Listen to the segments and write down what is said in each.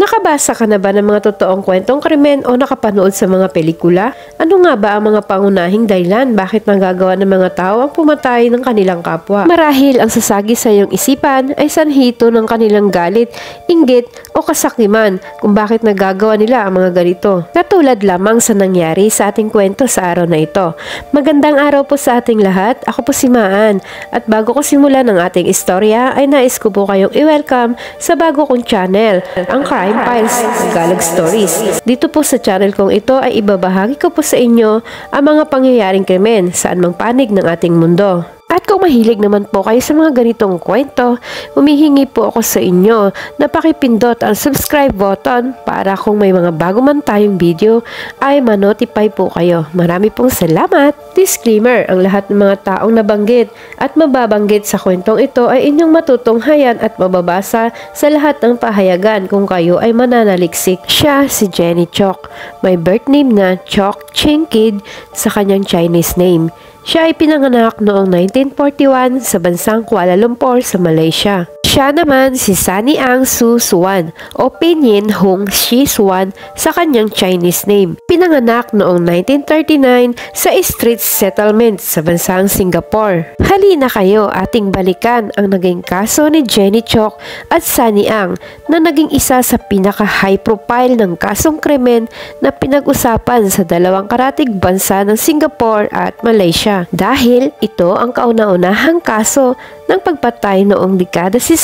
Nakabasa ka na ba ng mga totoong kwentong krimen o nakapanood sa mga pelikula? Ano nga ba ang mga pangunahing dahilan bakit nagagawa ng mga tao ang pumatay ng kanilang kapwa? Marahil ang sasagi sa iyong isipan ay sanhito ng kanilang galit, inggit o kasakiman kung bakit nagagawa nila ang mga ganito. Katulad lamang sa nangyari sa ating kwento sa araw na ito. Magandang araw po sa ating lahat. Ako po si Maan at bago ko simulan ang ating istorya ay nais ko po kayong i-welcome sa bago kong channel, ang Crime Files Tagalog Stories. Dito po sa channel kong ito ay ibabahagi ko po sa inyo ang mga pangyayaring krimen saan mang panig ng ating mundo. At kung mahilig naman po kayo sa mga ganitong kwento, humihingi po ako sa inyo na pakipindot ang subscribe button para kung may mga bago man tayong video ay manotify po kayo. Marami pong salamat! Disclaimer, ang lahat ng mga taong nabanggit at mababanggit sa kwentong ito ay inyong matutunghayan at mababasa sa lahat ng pahayagan kung kayo ay mananaliksik. Siya si Jenny Chok. May birth name na Chok Ching Kid sa kanyang Chinese name. Siya ay pinanganak noong 1941 sa bansang Kuala Lumpur sa Malaysia. Siya naman si Sunny Ang Su Suan o Pinyin Hung Shi Suan sa kanyang Chinese name. Pinanganak noong 1939 sa street settlement sa bansang Singapore. Halina kayo ating balikan ang naging kaso ni Jenny Chok at Sunny Ang na naging isa sa pinaka-high profile ng kasong krimen na pinag-usapan sa dalawang karatig bansa ng Singapore at Malaysia. Dahil ito ang kauna-unahang kaso ng pagpatay noong dekada 60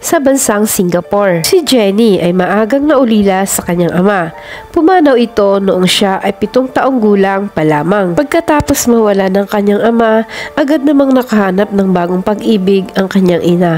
sa bansang Singapore. Si Jenny ay maagang naulila sa kanyang ama. Pumanaw ito noong siya ay 7 taong gulang pa lamang. Pagkatapos mawala ng kanyang ama, agad namang nakahanap ng bagong pag-ibig ang kanyang ina.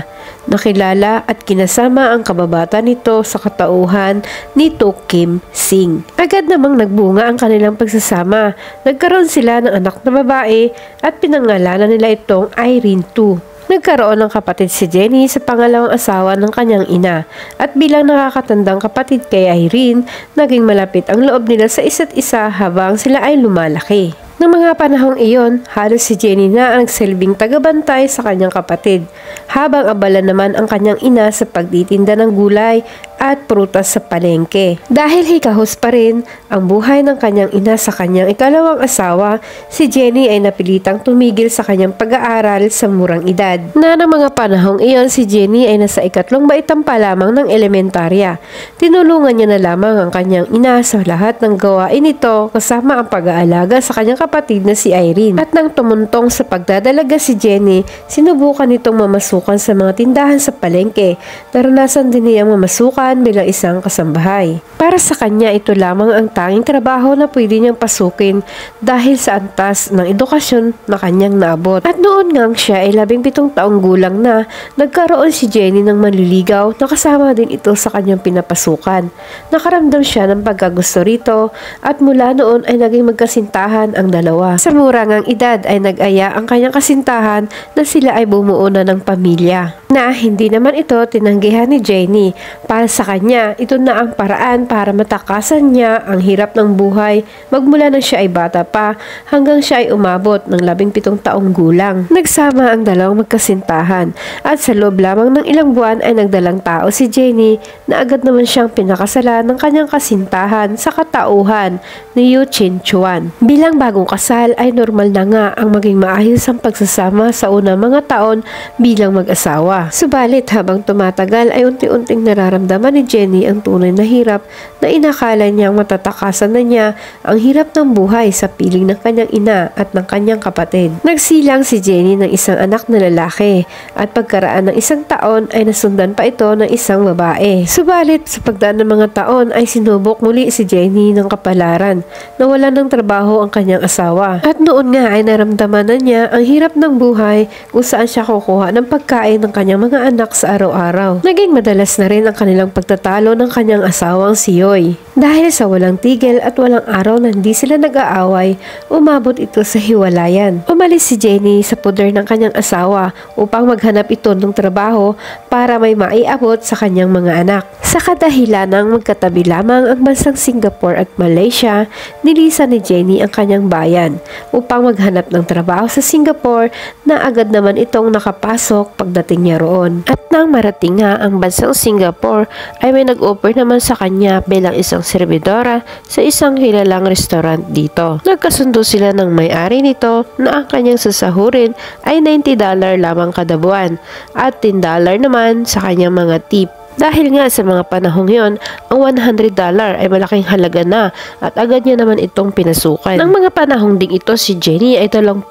Nakilala at kinasama ang kababata nito sa katauhan ni To Kim Sing. Agad namang nagbunga ang kanilang pagsasama. Nagkaroon sila ng anak na babae at pinangalanan nila itong Irene 2. Nagkaroon ng kapatid si Jenny sa pangalawang asawa ng kanyang ina at bilang nakakatandang kapatid kay Irene, naging malapit ang loob nila sa isa't isa habang sila ay lumalaki. Ng mga panahong iyon, halos si Jenny na ang nagsilbing tagabantay sa kanyang kapatid, habang abala naman ang kanyang ina sa pagtitinda ng gulay at prutas sa palengke. Dahil hikahos pa rin ang buhay ng kanyang ina sa kanyang ikalawang asawa, si Jenny ay napilitang tumigil sa kanyang pag-aaral sa murang edad. Na ng mga panahong iyon, si Jenny ay nasa ikatlong baitang pa lamang ng elementarya. Tinulungan niya na lamang ang kanyang ina sa lahat ng gawain nito kasama ang pag-aalaga sa kanyang kapatid na si Irene. At nang tumuntong sa pagdadalaga si Jenny, sinubukan nitong mamasukan sa mga tindahan sa palengke. Naranasan din niyang mamasukan bilang isang kasambahay. Para sa kanya, ito lamang ang tanging trabaho na pwede niyang pasukin dahil sa antas ng edukasyon na kanyang naabot. At noon ngang siya ay 17 taong gulang na, nagkaroon si Jenny ng manliligaw na kasama din ito sa kanyang pinapasukan. Nakaramdam siya ng pagkagusto rito at mula noon ay naging magkasintahan ang dalawa. Sa murangang edad ay nag-aya ang kanyang kasintahan na sila ay bumuo na ng pamilya. Na hindi naman ito tinanggihan ni Jenny. Para sa kanya, ito na ang paraan para matakasan niya ang hirap ng buhay magmula nang siya ay bata pa hanggang siya ay umabot ng 17 taong gulang. Nagsama ang dalawang magkasintahan at sa loob lamang ng ilang buwan ay nagdalang tao si Jenny na agad naman siyang pinakasalan ng kanyang kasintahan sa katauhan ni Yu Chin Chuan. Bilang bagong kasal ay normal na nga ang maging maayos ang pagsasama sa unang mga taon bilang mag-asawa. Subalit habang tumatagal ay unti-unting nararamdaman ni Jenny ang tunay na hirap na inakala niyang matatakasan na niya ang hirap ng buhay sa piling ng kanyang ina at ng kanyang kapatid. Nagsilang si Jenny ng isang anak na lalaki at pagkaraan ng 1 taon ay nasundan pa ito ng isang babae. Subalit sa pagdaan ng mga taon ay sinubok muli si Jenny ng kapalaran. Nawalan ng trabaho ang kanyang asawa. At noon nga ay naramdaman na niya ang hirap ng buhay kung saan siya kukuha ng pagkain ng kanyang mga anak sa araw-araw. Naging madalas na rin ang kanilang pagtatalo ng kanyang asawang si Yoy. Dahil sa walang tigil at walang araw na hindi sila nag-aaway, umabot ito sa hiwalayan. Umalis si Jenny sa poder ng kanyang asawa upang maghanap ito ng trabaho para may maiabot sa kanyang mga anak. Sa kadahilanang magkatabi lamang ang bansang Singapore at Malaysia, nilisan ni Jenny ang kanyang bayan upang maghanap ng trabaho sa Singapore na agad naman itong nakapasok pagdating niya roon. At nang marating nga ang bansang Singapore ay may nag-offer naman sa kanya bilang isang serbidora sa isang kilalang restaurant dito. Nagkasundo sila ng may-ari nito na ang kanyang sasahurin ay $90 lamang kada buwan at $10 naman sa kanyang mga tip. Dahil nga sa mga panahong yon, ang $100 ay malaking halaga na at agad niya naman itong pinasukan. Nang mga panahong ding ito, si Jenny ay 32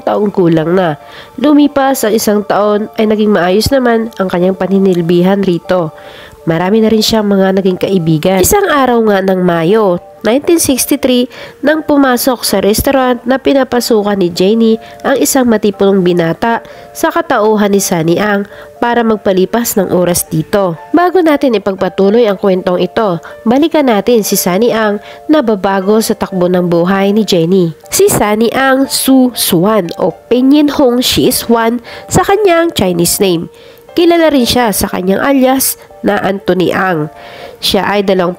taong gulang na. Lumipas ang isang taon ay naging maayos naman ang kanyang paninilbihan rito. Marami na rin siyang mga naging kaibigan. Isang araw nga ng Mayo 1963 nang pumasok sa restaurant na pinapasukan ni Jenny ang isang matipulong binata sa katauhan ni Sunny Ang para magpalipas ng oras dito. Bago natin ipagpatuloy ang kwentong ito, balikan natin si Sunny Ang na babago sa takbo ng buhay ni Jenny. Si Sunny Ang Su Suan o Pinyin Hong She is Wan sa kanyang Chinese name. Kilala rin siya sa kanyang alias na Anthony Ang. Siya ay 24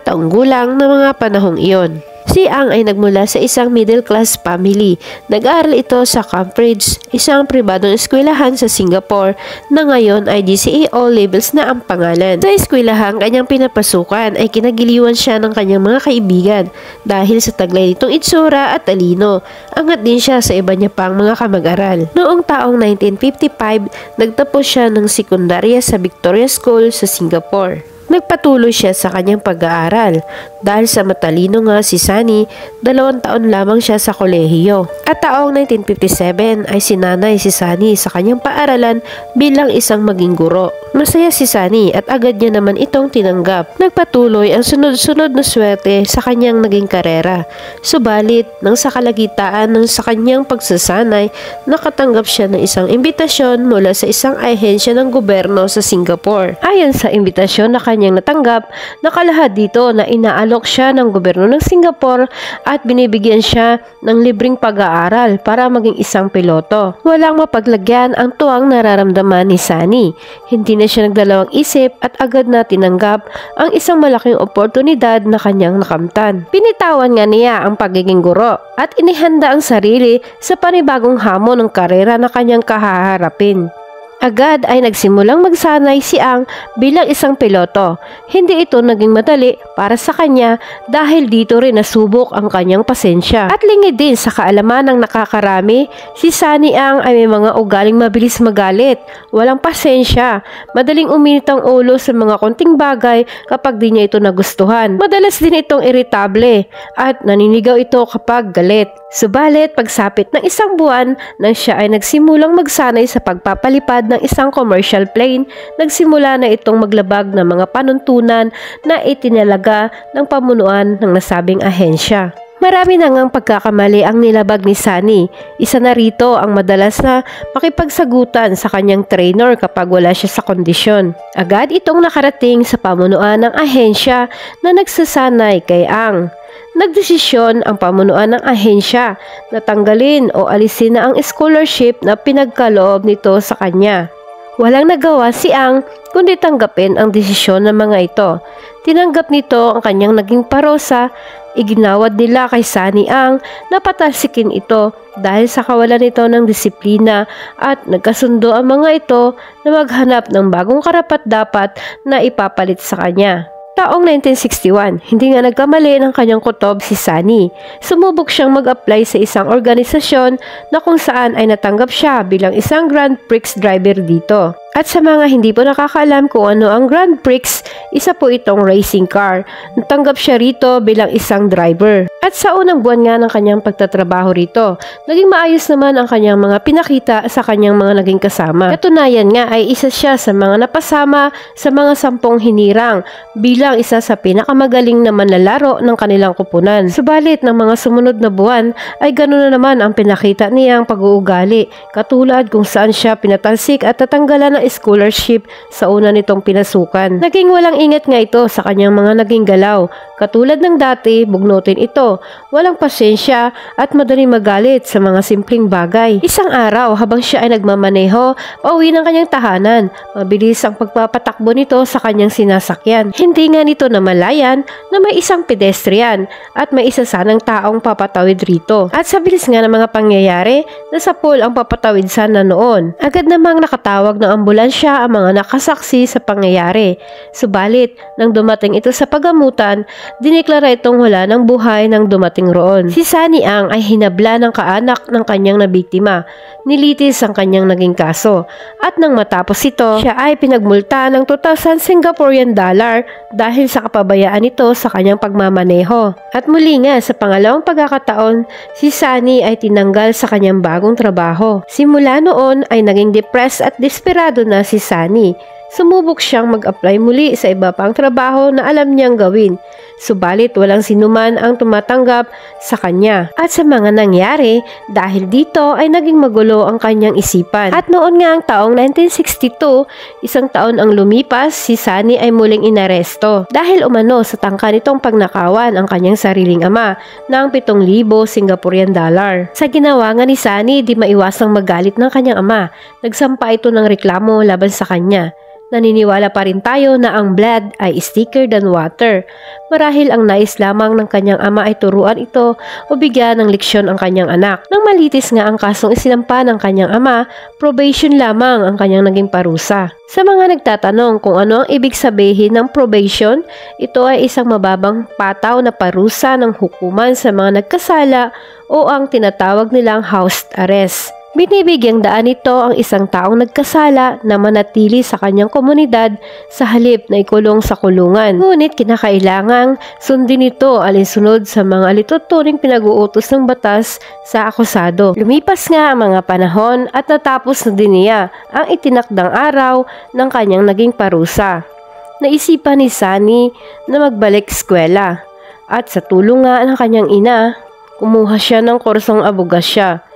taong gulang na mga panahong iyon. Si Ang ay nagmula sa isang middle class family. Nag-aaral ito sa Cambridge, isang pribadong eskwelahan sa Singapore na ngayon ay GCE O Levels na ang pangalan. Sa eskwelahan kanyang pinapasukan ay kinagiliwan siya ng kanyang mga kaibigan dahil sa taglay nitong itsura at talino. Angat din siya sa iba niya pang mga kamag-aral. Noong taong 1955, nagtapos siya ng sekundarya sa Victoria School sa Singapore. Nagpatuloy siya sa kanyang pag-aaral dahil sa matalino nga si Sunny, 2 taon lamang siya sa kolehiyo. At taong 1957 ay sinanay si Sunny sa kanyang paaralan bilang isang maging guro. Masaya si Sunny at agad niya naman itong tinanggap. Nagpatuloy ang sunod-sunod na swerte sa kanyang naging karera. Subalit, nang sa kalagitaan ng sa kanyang pagsasanay, nakatanggap siya ng isang imbitasyon mula sa isang ahensya ng gobyerno sa Singapore. Ayon sa imbitasyon na kanyang natanggap, nakalahad dito na inaalok siya ng gobyerno ng Singapore at binibigyan siya ng libreng pag-aaral para maging isang piloto. Walang mapaglagyan ang tuwang nararamdaman ni Sunny. Hindi na siya nagdalawang isip at agad na tinanggap ang isang malaking oportunidad na kanyang nakamtan. Pinitawan nga niya ang pagiging guro at inihanda ang sarili sa panibagong hamon ng karera na kanyang kahaharapin. Agad ay nagsimulang magsanay si Ang bilang isang piloto. Hindi ito naging madali para sa kanya dahil dito rin nasubok ang kanyang pasensya. At lingid din sa kaalaman ng nakakarami, si Sunny Ang ay may mga ugaling mabilis magalit, walang pasensya, madaling uminit ang ulo sa mga konting bagay kapag di niya ito nagustuhan. Madalas din itong iritable at naninigaw ito kapag galit. Subalit, pagsapit ng isang buwan nang siya ay nagsimulang magsanay sa pagpapalipad ng isang commercial plane, nagsimula na itong maglabag ng mga panuntunan na itinalaga ng pamunuan ng nasabing ahensya. Marami na ngang pagkakamali ang nilabag ni Sunny. Isa na rito ang madalas na makipagsagutan sa kanyang trainer kapag wala siya sa kondisyon. Agad itong nakarating sa pamunuan ng ahensya na nagsasanay kay Ang. Nagdesisyon ang pamunuan ng ahensya na tanggalin o alisin na ang scholarship na pinagkaloob nito sa kanya. Walang nagawa si Ang kundi tanggapin ang desisyon ng mga ito. Tinanggap nito ang kanyang naging parusa. Iginawad nila kay Sunny Ang na patalsikin ito dahil sa kawalan nito ng disiplina at nagkasundo ang mga ito na maghanap ng bagong karapat-dapat na ipapalit sa kanya. Taong 1961, hindi nga nagkamali ng kanyang kutob si Sunny. Sumubok siyang mag-apply sa isang organisasyon na kung saan ay natanggap siya bilang isang Grand Prix driver dito. At sa mga hindi po nakakaalam kung ano ang Grand Prix, isa po itong racing car. Natanggap siya rito bilang isang driver. At sa unang buwan nga ng kanyang pagtatrabaho rito, naging maayos naman ang kanyang mga pinakita sa kanyang mga naging kasama. Katunayan nga ay isa siya sa mga napasama sa mga 10 hinirang bilang isa sa pinakamagaling na manlalaro ng kanilang kupunan. Subalit ng mga sumunod na buwan ay ganoon na naman ang pinakita niyang pag-uugali, katulad kung saan siya pinatalsik at tatanggalan ng scholarship sa una nitong pinasukan. Naging walang ingat nga ito sa kanyang mga naging galaw. Katulad ng dati, bugnutin ito ito. Walang pasensya at madaling magalit sa mga simpleng bagay. Isang araw habang siya ay nagmamaneho, pauwi ng kanyang tahanan. Mabilis ang pagpapatakbo nito sa kanyang sinasakyan. Hindi nga nito namalayan na may isang pedestrian at may isa sanang taong papatawid rito. At sa bilis nga ng mga pangyayari, nasa pool ang papatawid sana noon. Agad namang nakatawag ng ambulansya ang mga nakasaksi sa pangyayari. Subalit, nang dumating ito sa pagamutan, diniklara itong wala ng buhay nang dumating roon. Si Sunny Ang ay hinabla ng kaanak ng kanyang nabiktima. Nilitis ang kanyang naging kaso. At nang matapos ito, siya ay pinagmulta ng 2,000 Singaporean dollar dahil sa kapabayaan nito sa kanyang pagmamaneho. At muli nga sa pangalawang pagkakataon, si Sunny ay tinanggal sa kanyang bagong trabaho. Simula noon ay naging depressed at desperado na si Sunny. Sumubok siyang mag-apply muli sa iba pang trabaho na alam niyang gawin. Subalit walang sinuman ang tumatanggap sa kanya. At sa mga nangyari, dahil dito ay naging magulo ang kanyang isipan. At noon nga ang taong 1962, isang taon ang lumipas, si Sunny ay muling inaresto. Dahil umano sa tangka nitong pagnakawan ang kanyang sariling ama ng 7,000 Singaporean dollar. Sa ginawa nga ni Sunny, di maiwasang magalit ng kanyang ama. Nagsampa ito ng reklamo laban sa kanya. Naniniwala pa rin tayo na ang blood ay thicker than water. Marahil ang nais lamang ng kanyang ama ay turuan ito o bigyan ng leksyon ang kanyang anak. Nang malitis nga ang kasong isinampa ng kanyang ama, probation lamang ang kanyang naging parusa. Sa mga nagtatanong kung ano ang ibig sabihin ng probation, ito ay isang mababang pataw na parusa ng hukuman sa mga nagkasala o ang tinatawag nilang house arrest. Binibigyang daan nito ang isang taong nagkasala na manatili sa kanyang komunidad sa halip na ikulong sa kulungan. Ngunit kinakailangang sundin nito alinsunod sa mga alituturing pinag-uutos ng batas sa akusado. Lumipas nga ang mga panahon at natapos na din niya ang itinakdang araw ng kanyang naging parusa. Naisipan ni Sunny na magbalik eskwela at sa tulong nga ng kanyang ina, kumuha siya ng kursong abogasya.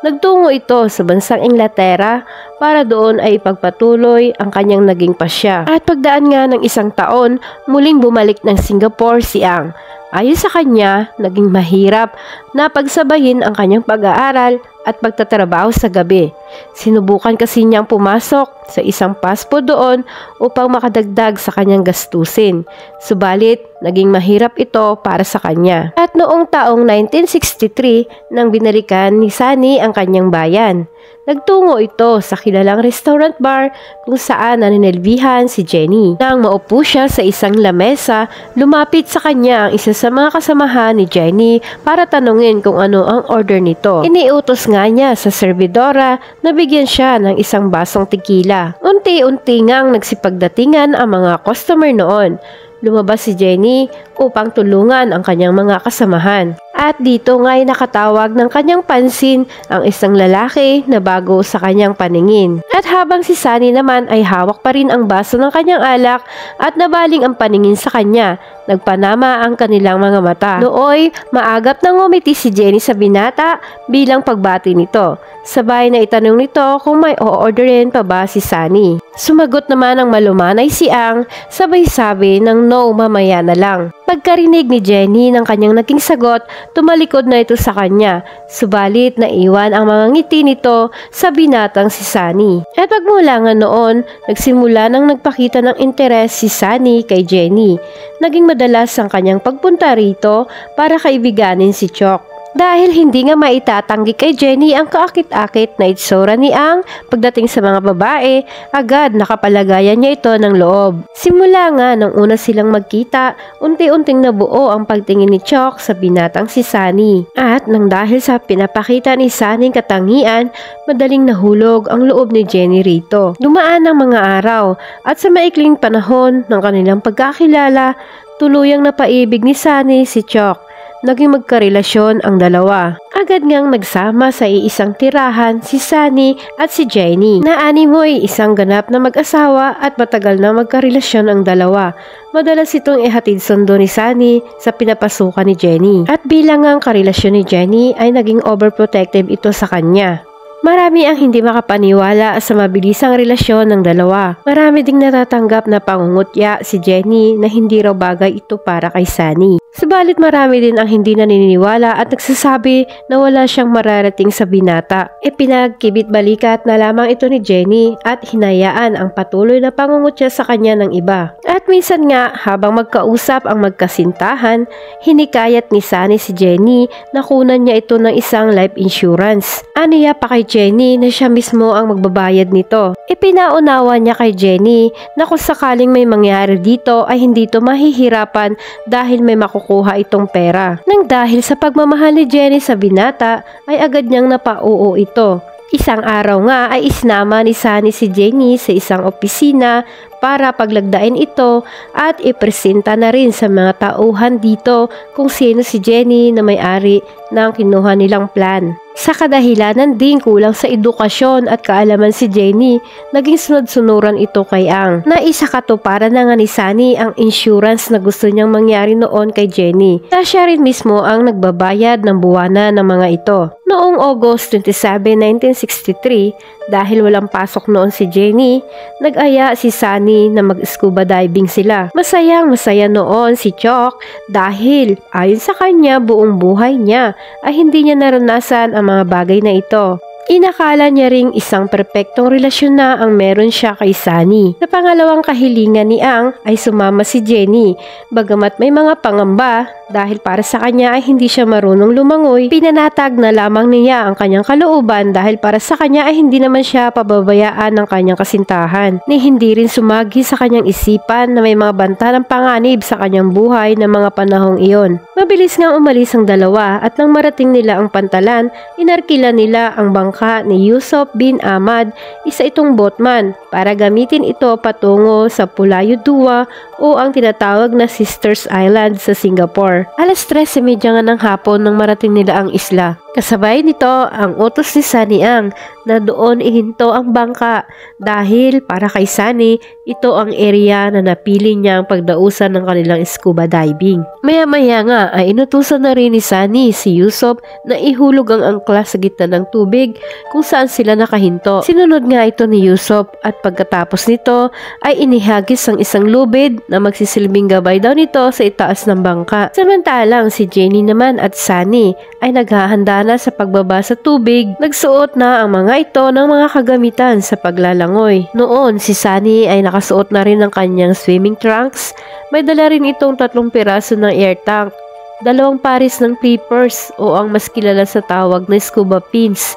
Nagtungo ito sa bansang Inglaterra para doon ay ipagpatuloy ang kanyang naging pasya. At pagdaan nga ng isang taon, muling bumalik ng Singapore si Ang. Ayon sa kanya, naging mahirap na pagsabayin ang kanyang pag-aaral at pagtatrabaho sa gabi. Sinubukan kasi niyang pumasok sa isang paspo doon upang makadagdag sa kanyang gastusin. Subalit, naging mahirap ito para sa kanya. At noong taong 1963, nang binalikan ni Sunny ang kanyang bayan, nagtungo ito sa kilalang restaurant bar kung saan naninilbihan si Jenny. Nang maupo siya sa isang lamesa, lumapit sa kanya ang isa sa mga kasamahan ni Jenny para tanungin kung ano ang order nito. Iniutos nga niya sa servidora na bigyan siya ng isang basong tequila. Unti-unti ngang nagsipagdatingan ang mga customer noon. Lumabas si Jenny upang tulungan ang kanyang mga kasamahan. At dito nga'y nakatawag ng kanyang pansin ang isang lalaki na bago sa kanyang paningin. At habang si Sunny naman ay hawak pa rin ang baso ng kanyang alak at nabaling ang paningin sa kanya, nagpanama ang kanilang mga mata. Nooy, maagap nang ngumiti si Jenny sa binata bilang pagbati nito. Sabay na itanong nito kung may o-orderin pa ba si Sunny. Sumagot naman ang malumanay si Ang, sabay sabi ng no, mamaya na lang. Pagkarinig ni Jenny ng kanyang naging sagot, tumalikod na ito sa kanya. Subalit naiwan ang mga ngiti nito sa binatang si Sunny. At pagmula nga noon, nagsimula nang nagpakita ng interes si Sunny kay Jenny. Naging madalas ang kanyang pagpunta rito para kaibiganin si Chok. Dahil hindi nga maitatanggi kay Jenny ang kaakit-akit na itsura ni Ang pagdating sa mga babae, agad nakapalagayan niya ito ng loob. Simula nga nang una silang magkita, unti-unting nabuo ang pagtingin ni Chok sa binatang si Sunny. At nang dahil sa pinapakita ni Sunny katangian, madaling nahulog ang loob ni Jenny rito. Dumaan ang mga araw at sa maikling panahon ng kanilang pagkakilala, tuluyang napaibig ni Sunny si Chok. Naging magkarelasyon ang dalawa. Agad ngang nagsama sa iisang tirahan si Sunny at si Jenny. Naanimoy isang ganap na mag-asawa at matagal na magkarelasyon ang dalawa. Madalas itong ihatid sundo ni Sunny sa pinapasukan ni Jenny. At bilang ang karelasyon ni Jenny ay naging overprotective ito sa kanya. Marami ang hindi makapaniwala sa mabilisang relasyon ng dalawa. Marami ding natatanggap na pangungutya si Jenny na hindi raw bagay ito para kay Sunny. Subalit marami din ang hindi naniniwala at nagsasabi na wala siyang mararating sa binata. Pinagkibit balikat na lamang ito ni Jenny at hinayaan ang patuloy na pangungutya sa kanya ng iba. At minsan nga habang magkausap ang magkasintahan, hinikayat ni Sunny si Jenny na kunan niya ito ng isang life insurance. Aniya pa kay Jenny na siya mismo ang magbabayad nito. Ipinaunawa niya kay Jenny na kung sakaling may mangyari dito ay hindi ito mahihirapan dahil may makukuha itong pera. Nang dahil sa pagmamahal ni Jenny sa binata ay agad niyang napauo ito. Isang araw nga ay isnama ni Sunny si Jenny sa isang opisina para paglagdain ito at ipresenta na rin sa mga tauhan dito kung sino si Jenny na may-ari ng kinuha nilang plan. Sa kadahilanan ding kulang sa edukasyon at kaalaman si Jenny, naging sunod-sunuran ito kay Ang. Naisakatuparan na nga ni Sunny ang insurance na gusto niyang mangyari noon kay Jenny. Na siya rin mismo ang nagbabayad ng buwanan ng mga ito. Noong August 27, 1963, dahil walang pasok noon si Jenny, nag-aya si Sunny na mag-scuba diving sila. Masaya noon si Chuck dahil ayon sa kanya buong buhay niya ay hindi niya naranasan ang mga bagay na ito. Inakala niya ring isang perpektong relasyon na ang meron siya kay Sunny. Sa pangalawang kahilingan ni Ang ay sumama si Jenny. Bagamat may mga pangamba dahil para sa kanya ay hindi siya marunong lumangoy, pinanatag na lamang niya ang kanyang kalooban dahil para sa kanya ay hindi naman siya pababayaan ng kanyang kasintahan. Ni hindi rin sumagi sa kanyang isipan na may mga banta ng panganib sa kanyang buhay ng mga panahong iyon. Mabilis ngang umalis ang dalawa at nang marating nila ang pantalan, inarkila nila ang bangka ni Yusuf bin Ahmad, isa itong boatman, para gamitin ito patungo sa Pulayu Dua o ang tinatawag na Sisters Island sa Singapore. Alas 3:30 nga ng hapon nang marating nila ang isla. Kasabay nito ang utos ni Sunny Ang na doon ihinto ang bangka dahil para kay Sunny, ito ang area na napili niyang pagdausan ng kanilang scuba diving. Maya-maya nga ay inutusan na rin ni Sunny si Yusuf na ihulog ang angkla sa gitna ng tubig kung saan sila nakahinto. Sinunod nga ito ni Yusuf at pagkatapos nito ay inihagis ang isang lubid na magsisilbing gabay daw nito sa itaas ng bangka. Samantalang si Jenny naman at Sunny ay naghahanda na sa pagbaba sa tubig. Nagsuot na ang mga ito ng mga kagamitan sa paglalangoy. Noon si Sunny ay nakasuot na rin ng kanyang swimming trunks. May dala rin itong 3 piraso ng air tank, 2 pares ng clippers o ang mas kilala sa tawag na scuba pins,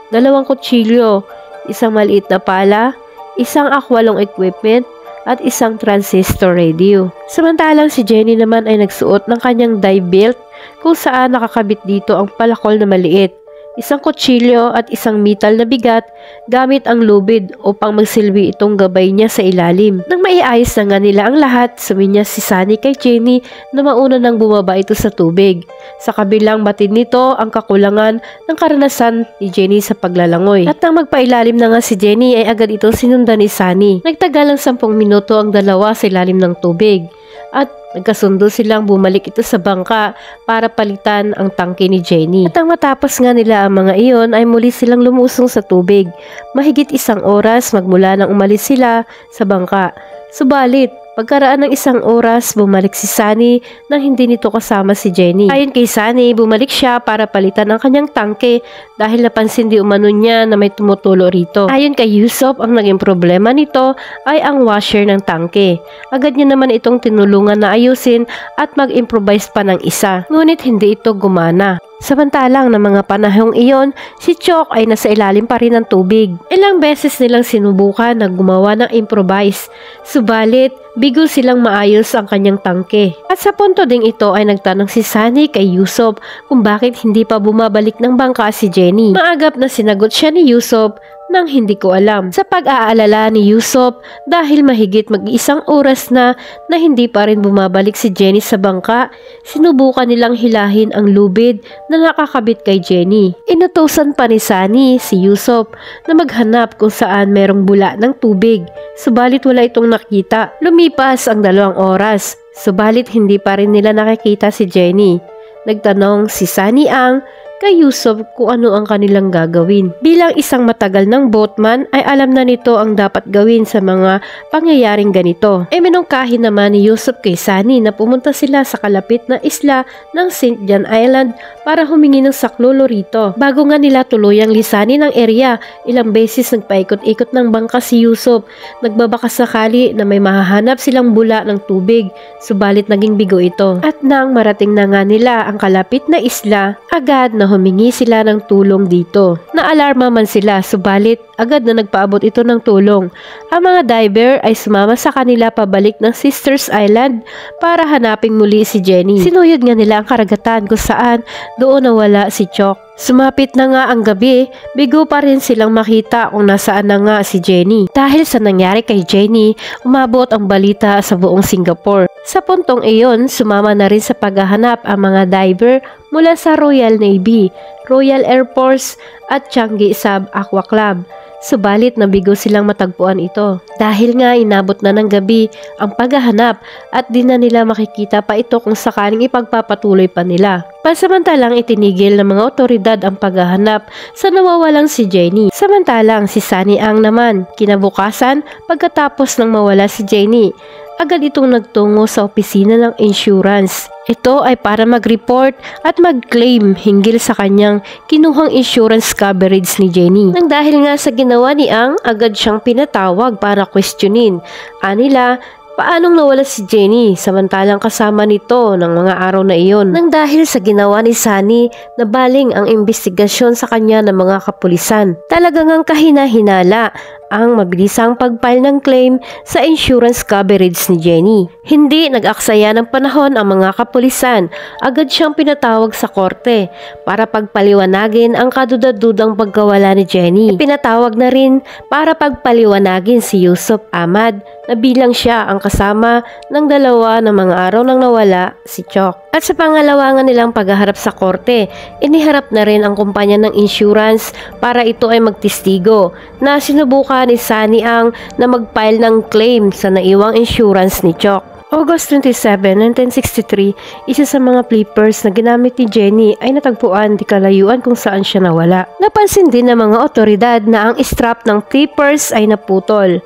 2 kutsilyo, isang maliit na pala, isang akwalong equipment, at isang transistor radio. Samantalang si Jenny naman ay nagsuot ng kanyang dive belt kung saan nakakabit dito ang palakol na maliit, isang kutsilyo at isang metal na bigat gamit ang lubid upang magsilbi itong gabay niya sa ilalim. Nang maiayos na nga nila ang lahat, suminyas si Sunny kay Jenny na mauna nang bumaba ito sa tubig. Sa kabilang batid nito ang kakulangan ng karanasan ni Jenny sa paglalangoy. At nang magpailalim na nga si Jenny ay agad itong sinundan ni Sunny. Nagtagal ng 10 minuto ang dalawa sa ilalim ng tubig at nagkasundo silang bumalik ito sa bangka para palitan ang tangke ni Jenny. At ang matapos nga nila ang mga iyon ay muli silang lumusong sa tubig. Mahigit 1 oras magmula nang umalis sila sa bangka. Subalit, pagkaraan ng 1 oras, bumalik si Sunny nang hindi nito kasama si Jenny. Ayon kay Sunny, bumalik siya para palitan ang kanyang tangke dahil napansin di umano niya na may tumutulo rito. Ayon kay Yusuf, ang naging problema nito ay ang washer ng tangke. Agad niya naman itong tinulungan na ayusin at mag-improvise pa ng isa. Ngunit hindi ito gumana. Samantalang ng mga panahong iyon, si Chuck ay nasa ilalim pa rin ng tubig. Ilang beses nilang sinubukan na gumawa ng improvise, subalit bigo silang maayos ang kanyang tangke. At sa punto ding ito ay nagtanong si Sunny kay Yusuf kung bakit hindi pa bumabalik ng bangka si Jenny. Maagap na sinagot siya ni Yusuf nang hindi ko alam. Sa pag-aalala ni Yusuf dahil mahigit mag-1 oras na hindi pa rin bumabalik si Jenny sa bangka, sinubukan nilang hilahin ang lubid na nakakabit kay Jenny. Inutusan pa ni Sunny si Yusuf na maghanap kung saan merong bula ng tubig, subalit wala itong nakita. Lumipas ang 2 oras, subalit hindi pa rin nila nakikita si Jenny. Nagtanong si Sunny Ang kay Yusuf kung ano ang kanilang gagawin. Bilang isang matagal ng boatman ay alam na nito ang dapat gawin sa mga pangyayaring ganito. Ay minungkahi naman ni Yusuf kay Sunny na pumunta sila sa kalapit na isla ng St. John Island para humingi ng saklolo rito. Bago nga nila tuluyang lisanin ang area, ilang beses nagpaikot-ikot ng bangka si Yusuf. Nagbabaka sakali na may mahahanap silang bula ng tubig, subalit naging bigo ito. At nang marating na nga nila ang kalapit na isla, agad na humingi sila ng tulong dito. Naalarma man sila, subalit agad na nagpaabot ito ng tulong. Ang mga diver ay sumama sa kanila pabalik ng Sisters Island para hanaping muli si Jenny. Sinuyod nga nila ang karagatan kung saan doon nawala si Chok. Sumapit na nga ang gabi, bigo pa rin silang makita kung nasaan na nga si Jenny. Dahil sa nangyari kay Jenny, umabot ang balita sa buong Singapore. Sa puntong iyon, sumama na rin sa paghahanap ang mga diver mula sa Royal Navy, Royal Air Force at Changi Sub Aqua Club. Subalit nabigo silang matagpuan ito. Dahil nga inabot na ng gabi ang paghahanap at di na nila makikita pa ito kung sakaling ipagpapatuloy pa nila. Pansamantalang itinigil ng mga otoridad ang paghahanap sa nawawalang si Jenny. Samantalang si Sunny Ang naman, kinabukasan pagkatapos ng mawala si Jenny, agad itong nagtungo sa opisina ng insurance. Ito ay para mag-report at mag-claim hinggil sa kanyang kinuhang insurance coverage ni Jenny. Nang dahil nga sa ginawa ni Ang, agad siyang pinatawag para questionin. Anila, paanong nawala si Jenny samantalang kasama nito ng mga araw na iyon? Nang dahil sa ginawa ni Sunny, nabaling ang investigasyon sa kanya ng mga kapulisan. Talagang ang kahina-hinala ang mabilisang pag-file ng claim sa insurance coverage ni Jenny. Hindi nag-aksaya ng panahon ang mga kapulisan, agad siyang pinatawag sa korte para pagpaliwanagin ang kadudad-dudang pagkawala ni Jenny. Pinatawag na rin para pagpaliwanagin si Yusuf Ahmad na bilang siya ang kasama ng dalawa ng mga araw nang nawala si Chok. At sa pangalawangan nilang paghaharap sa korte, iniharap na rin ang kumpanya ng insurance para ito ay magtistigo na sinubukan ni Sunny Ang na mag-file ng claim sa naiwang insurance ni Chok. August 27, 1963, isa sa mga flippers na ginamit ni Jenny ay natagpuan di kalayuan kung saan siya nawala. Napansin din ng mga otoridad na ang strap ng flippers ay naputol.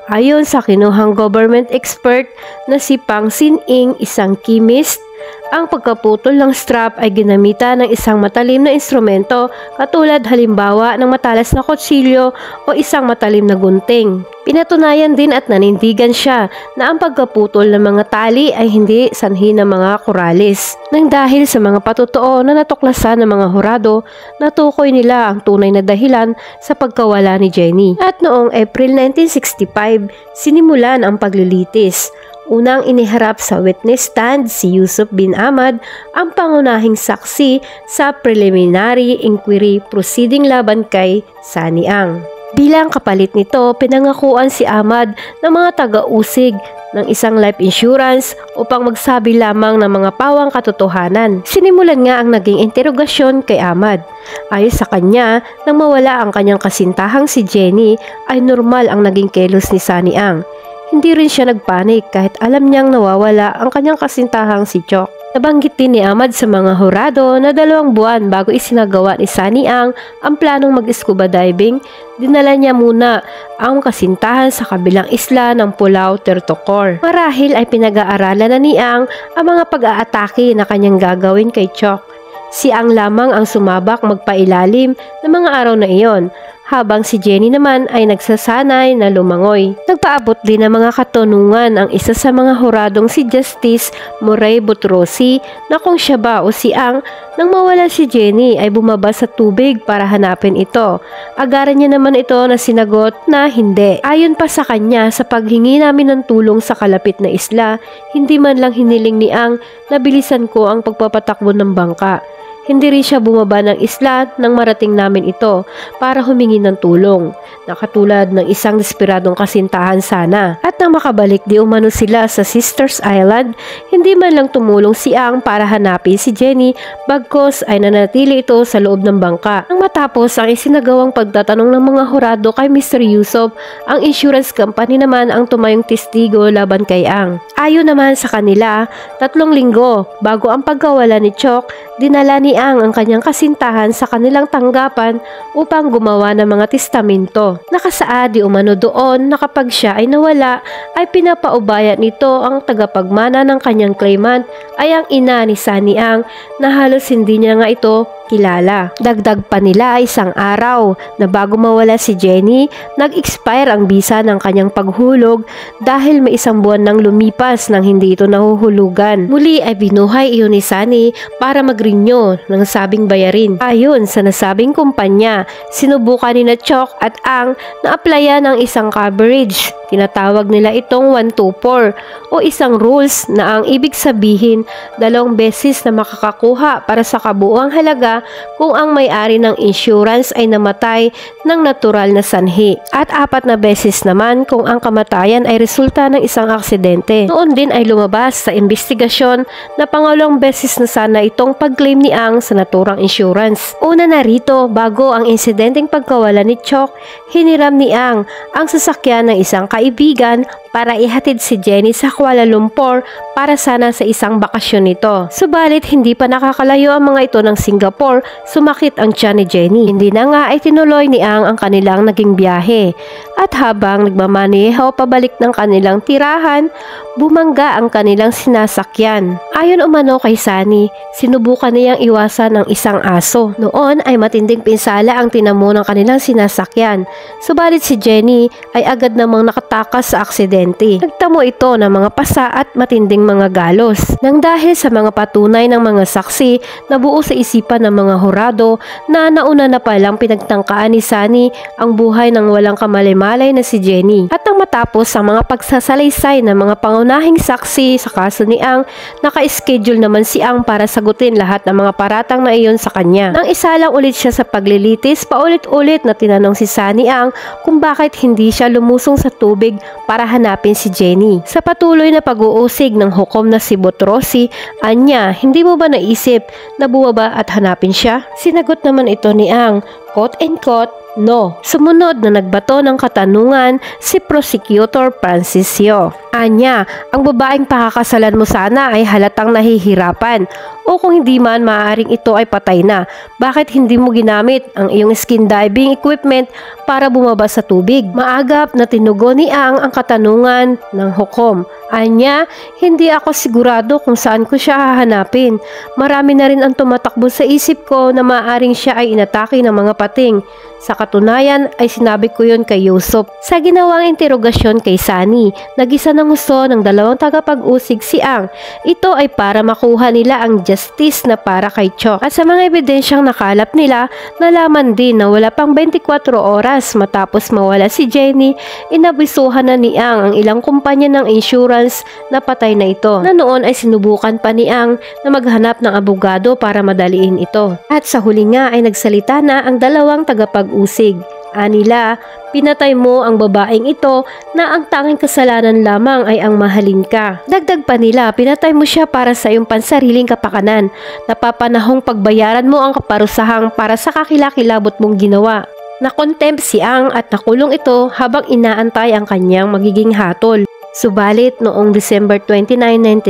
Ayon sa kinuhang government expert na si Pang Sin Ing, isang chemist, ang pagkaputol ng strap ay ginamitan ng isang matalim na instrumento katulad halimbawa ng matalas na kutsilyo o isang matalim na gunting. Pinatunayan din at nanindigan siya na ang pagkaputol ng mga tali ay hindi sanhi ng mga kuralis. Nang dahil sa mga patotoo na natuklasan ng mga hurado, natukoy nila ang tunay na dahilan sa pagkawala ni Jenny. At noong April 1965, sinimulan ang paglilitis. Unang iniharap sa witness stand si Yusuf bin Ahmad, ang pangunahing saksi sa preliminary inquiry proceeding laban kay Sunny Ang. Bilang kapalit nito, pinangakuan si Ahmad ng mga taga-usig ng isang life insurance upang magsabi lamang ng mga pawang katotohanan. Sinimulan nga ang naging interogasyon kay Ahmad. Ayon sa kanya, nang mawala ang kanyang kasintahang si Jenny, ay normal ang naging kilos ni Sunny Ang. Hindi rin siya nagpanik kahit alam niyang nawawala ang kanyang kasintahang si Chok. Nabanggit din ni Ahmad sa mga hurado na 2 buwan bago isinagawa ni Sunny Ang planong mag-scuba diving, dinala niya muna ang kasintahan sa kabilang isla ng Pulau Tertocor. Marahil ay pinag-aaralan na ni Ang mga pag-aatake na kanyang gagawin kay Chok. Si Ang lamang ang sumabak magpailalim ng mga araw na iyon, habang si Jenny naman ay nagsasanay na lumangoy. Nagpaabot din ng mga katanungan ang isa sa mga huradong si Justice Murray Butrosi na kung siya ba o si Ang nang mawala si Jenny ay bumaba sa tubig para hanapin ito. Agaran niya naman ito na sinagot na hindi. Ayon pa sa kanya, sa paghingi namin ng tulong sa kalapit na isla, hindi man lang hiniling ni Ang na bilisan ko ang pagpapatakbo ng bangka. Hindi rin siya bumaba ng isla nang marating namin ito para humingi ng tulong, na katulad ng isang desperadong kasintahan sana. At nang makabalik di umano sila sa Sisters Island, hindi man lang tumulong si Ang para hanapin si Jenny, bagkos ay nanatili ito sa loob ng bangka. Nang matapos ang isinagawang pagtatanong ng mga hurado kay Mr. Yusuf, ang insurance company naman ang tumayong testigo laban kay Ang. Ayon naman sa kanila, 3 linggo bago ang pagkawala ni Chok, dinala ni Ang ang kanyang kasintahan sa kanilang tanggapan upang gumawa ng mga testamento. Nakasaad di umano doon na kapag siya ay nawala ay pinapaubaya nito ang tagapagmana ng kanyang claimant ay ang ina ni Sunny Ang na halos hindi niya nga ito kilala. Dagdag pa nila isang araw na bago mawala si Jenny, nag-expire ang bisa ng kanyang paghulog dahil may isang buwan nang lumipas nang hindi ito nahuhulugan. Muli ay binuhay iyon ni Sunny para mag-renew ng sabing bayarin. Ayon sa nasabing kumpanya, sinubukan ni Chok at Ang na applyan ng isang coverage. Tinatawag nila itong 124 o isang rules na ang ibig sabihin 2 beses na makakakuha para sa kabuuang halaga kung ang may-ari ng insurance ay namatay ng natural na sanhi at 4 na beses naman kung ang kamatayan ay resulta ng isang aksidente. Noon din ay lumabas sa investigasyon na 2 beses na sana itong pag-claim ni Ang sa naturang insurance. Una na rito, bago ang insidenteng pagkawala ni Chok, hiniram ni Ang sasakyan ng isang kaibigan para ihatid si Jenny sa Kuala Lumpur para sana sa isang bakasyon nito. Subalit hindi pa nakakalayo ang mga ito ng Singapore, sumakit ang tiyan ni Jenny. Hindi na nga ay tinuloy ni Ang kanilang naging biyahe. At habang nagmamaneho pabalik ng kanilang tirahan, bumangga ang kanilang sinasakyan. Ayon umano kay Sunny, sinubukan niyang iwasan ng isang aso. Noon ay matinding pinsala ang tinamo ng kanilang sinasakyan. Subalit si Jenny ay agad namang nakatakas sa aksidente. Nagtamo ito ng mga pasa at matinding mga galos. Nang dahil sa mga patunay ng mga saksi na buo sa isipan ng mga hurado na nauna na palang pinagtangkaan ni Sunny ang buhay ng walang kamalimalay na si Jenny. At nang matapos ang mga pagsasalaysay ng mga pangunahing saksi sa kaso ni Ang, naka-schedule naman si Ang para sagutin lahat ng mga paratang na iyon sa kanya. Nang isalang ulit siya sa paglilitis, paulit-ulit na tinanong si Sunny Ang kung bakit hindi siya lumusong sa tubig para hanapin si Jenny. Sa patuloy na pag-uusig ng hukom na si Botrosi, anya, hindi mo ba naisip na bumaba at hanapin siya? Sinagot naman ito ni Ang, quote-unquote, no. Sumunod na nagbato ng katanungan si Prosecutor Francisco. Anya, ang babaeng pakakasalan mo sana ay halatang nahihirapan o kung hindi man maaaring ito ay patay na. Bakit hindi mo ginamit ang iyong skin diving equipment para bumaba sa tubig? Maagap na tinugon ni Ang katanungan ng hukom. Anya, hindi ako sigurado kung saan ko siya hahanapin. Marami na rin ang tumatakbo sa isip ko na maaaring siya ay inatake ng mga pating. Sa katunayan ay sinabi ko yon kay Yusuf. Sa ginawang interogasyon kay Sunny, nagisa ng gusto ng 2 tagapag-usig si Ang. Ito ay para makuha nila ang justice na para kay Chok. At sa mga ebidensyang nakalap nila, nalaman din na wala pang 24 oras matapos mawala si Jenny, inabisuhan na ni Ang ilang kumpanya ng insurance na patay na ito. Na noon ay sinubukan pa ni Ang na maghanap ng abogado para madaliin ito. At sa huli nga ay nagsalita na ang 2 tagapag-usig. Anila, pinatay mo ang babaeng ito na ang tanging kasalanan lamang ay ang mahalin ka. Dagdag pa nila, pinatay mo siya para sa iyong pansariling kapakanan. Napapanahong pagbayaran mo ang kaparusahang para sa kakilakilabot mong ginawa. Nakontempt si Ang at nakulong ito habang inaantay ang kanyang magiging hatol. Subalit noong December 29,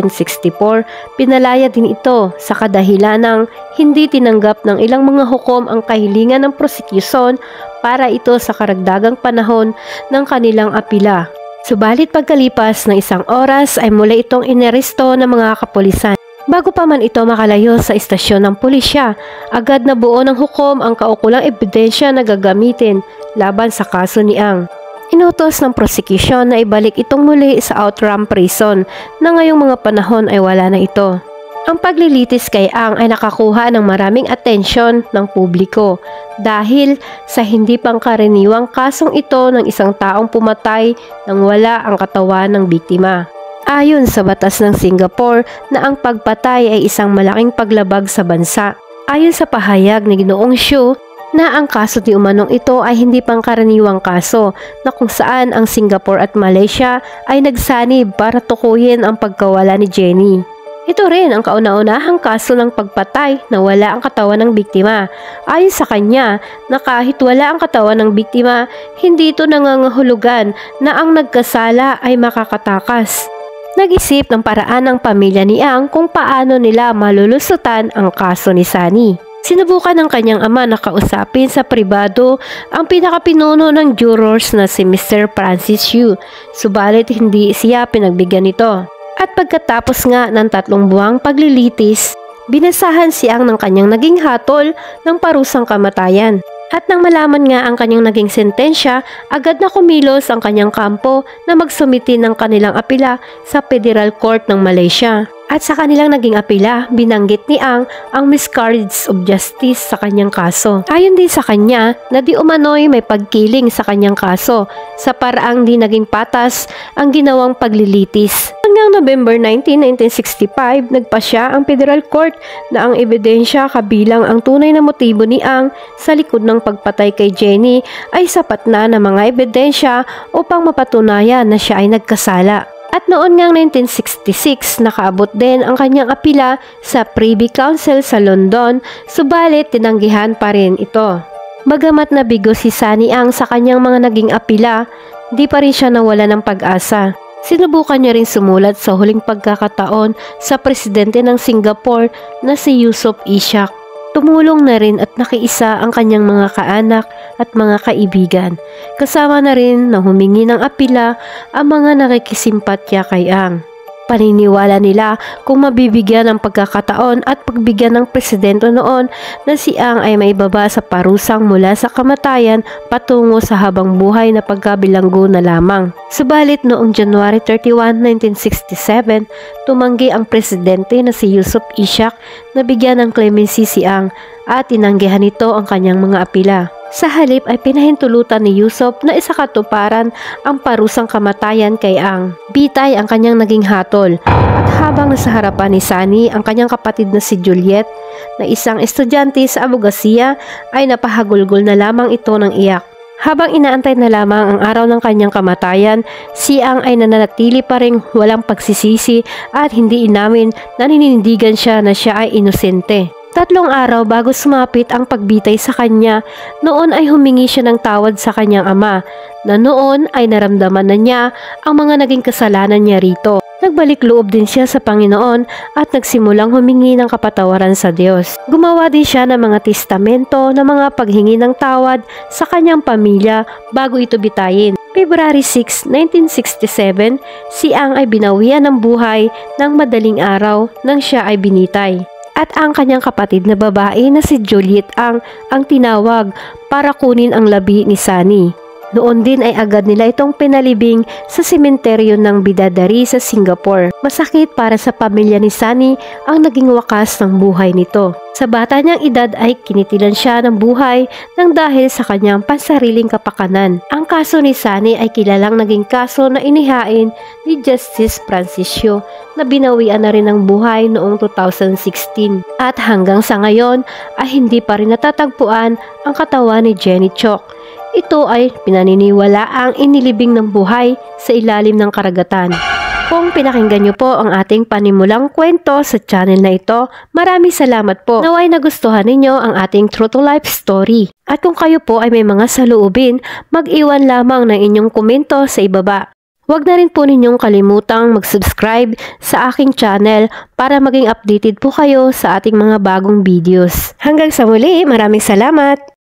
1964, pinalaya din ito sa kadahilan ng hindi tinanggap ng ilang mga hukom ang kahilingan ng prosecution para ito sa karagdagang panahon ng kanilang apila. Subalit pagkalipas ng 1 oras ay mula itong inaresto ng mga kapulisan. Bago pa man ito makalayo sa istasyon ng pulisya, agad na buo ng hukom ang kaukulang ebidensya na gagamitin laban sa kaso ni Ang. Inutos ng prosecution na ibalik itong muli sa Outram Prison na ngayong mga panahon ay wala na ito. Ang paglilitis kay Ang ay nakakuha ng maraming atensyon ng publiko dahil sa hindi pangkaraniwang kasong ito ng isang taong pumatay nang wala ang katawan ng biktima. Ayon sa batas ng Singapore na ang pagpatay ay isang malaking paglabag sa bansa. Ayon sa pahayag ni Ginoong Shue, na ang kaso ni umanong ito ay hindi pangkaraniwang kaso na kung saan ang Singapore at Malaysia ay nagsanib para tukuyin ang pagkawala ni Jenny. Ito rin ang kauna-unahang kaso ng pagpatay na wala ang katawan ng biktima. Ayon sa kanya na kahit wala ang katawan ng biktima, hindi ito nangangahulugan na ang nagkasala ay makakatakas. Nag-isip ng paraan ng pamilya ni Ang kung paano nila malulusutan ang kaso ni Sunny. Sinubukan ng kanyang ama na kausapin sa pribado ang pinakapinuno ng jurors na si Mr. Francis Yu, subalit hindi siya pinagbigyan nito. At pagkatapos nga ng 3 buwang paglilitis, binasahan si Ang ng kanyang naging hatol ng parusang kamatayan. At nang malaman nga ang kanyang naging sentensya, agad na kumilos ang kanyang kampo na magsumiti ng kanilang apela sa Federal Court ng Malaysia. At sa kanilang naging apela, binanggit ni Ang miscarriage of justice sa kanyang kaso. Ayon din sa kanya na di umano'y may pagkiling sa kanyang kaso sa paraang di naging patas ang ginawang paglilitis. Hanggang November 19, 1965, nagpasya ang Federal Court na ang ebidensya kabilang ang tunay na motibo ni Ang sa likod ng pagpatay kay Jenny ay sapat na mga ebidensya upang mapatunayan na siya ay nagkasala. At noon ngang 1966, nakaabot din ang kanyang apela sa Privy Council sa London, subalit tinanggihan pa rin ito. Bagamat nabigo si Sunny Ang sa kanyang mga naging apela, di pa rin siya nawala ng pag-asa. Sinubukan niya rin sumulat sa huling pagkakataon sa presidente ng Singapore na si Yusof Ishak. Tumulong na rin at nakiisa ang kanyang mga kaanak at mga kaibigan. Kasama na rin na humingi ng apela ang mga nakikisimpatya kay Ang. Paniniwala nila kung mabibigyan ng pagkakataon at pagbigyan ng presidente noon na si Ang ay maibaba sa parusang mula sa kamatayan patungo sa habang buhay na pagkabilanggo na lamang. Subalit noong January 31, 1967, tumanggi ang presidente na si Yusof Ishak na bigyan ng clemency si Ang at tinanggihan nito ang kanyang mga apela. Sa halip ay pinahintulutan ni Yusof na isakatuparan ang parusang kamatayan kay Ang. Bitay ang kanyang naging hatol at habang nasa harapan ni Sunny ang kanyang kapatid na si Juliet na isang estudyante sa abogasiya ay napahagulgol na lamang ito ng iyak. Habang inaantay na lamang ang araw ng kanyang kamatayan, si Ang ay nananatili pa ring walang pagsisisi at hindi inamin na ninindigan siya na siya ay inosente. 3 araw bago sumapit ang pagbitay sa kanya, noon ay humingi siya ng tawad sa kanyang ama na noon ay naramdaman na niya ang mga naging kasalanan niya rito. Nagbalik loob din siya sa Panginoon at nagsimulang humingi ng kapatawaran sa Diyos. Gumawa din siya ng mga testamento na mga paghingi ng tawad sa kanyang pamilya bago ito bitayin. February 6, 1967, si Ang ay binawian ng buhay ng madaling araw nang siya ay binitay. At ang kanyang kapatid na babae na si Juliet ang tinawag para kunin ang labi ni Sunny. Noon din ay agad nila itong pinalibing sa sementeryo ng Bidadari sa Singapore. Masakit para sa pamilya ni Sunny ang naging wakas ng buhay nito. Sa bata niyang edad ay kinitilan siya ng buhay nang dahil sa kanyang pansariling kapakanan. Ang kaso ni Sunny ay kilalang naging kaso na inihain ni Justice Francis Yu na binawian na rin ng buhay noong 2016. At hanggang sa ngayon ay hindi pa rin natatagpuan ang katawan ni Jenny Chok. Ito ay pinaniniwala ang inilibing ng buhay sa ilalim ng karagatan. Kung pinakinggan niyo po ang ating panimulang kwento sa channel na ito, maraming salamat po. Naway nagustuhan ninyo ang ating True to Life story. At kung kayo po ay may mga saloobin, mag-iwan lamang ng inyong komento sa ibaba. Huwag na rin po ninyong kalimutang mag-subscribe sa aking channel para maging updated po kayo sa ating mga bagong videos. Hanggang sa muli, maraming salamat!